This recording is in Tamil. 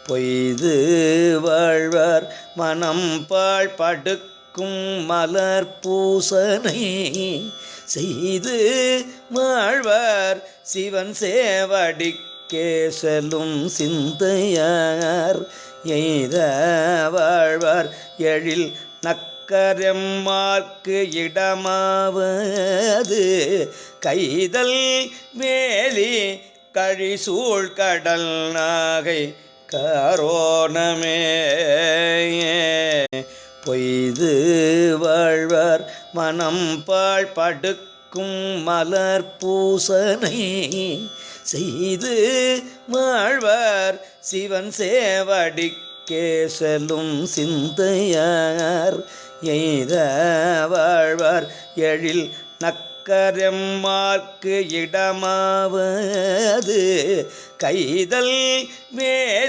பொய்து வாழ்வார் மனம் பாழ் படுக்கும் மலர் பூசனை செய்து வாழ்வார் சிவன் சேவடிக்கே செல்லும் சிந்தையார் எய்த வாழ்வார் எழில் நக்கரெம்மார்க்கு இடமாவது கைதல் வேலி கழிசூழ் கடல் நாகை காரோணமே. பொய்து வாழ்வார் மனம் பாழ் படுக்கும் மலர் பூசனை செய்து வாழ்வார் சிவன் சேவடிக்கே செல்லும் சிந்தையார் எய்த வாழ்வார் எழில் நக்கரெம்மார்க்கு இடமாவது கைதல் வேலி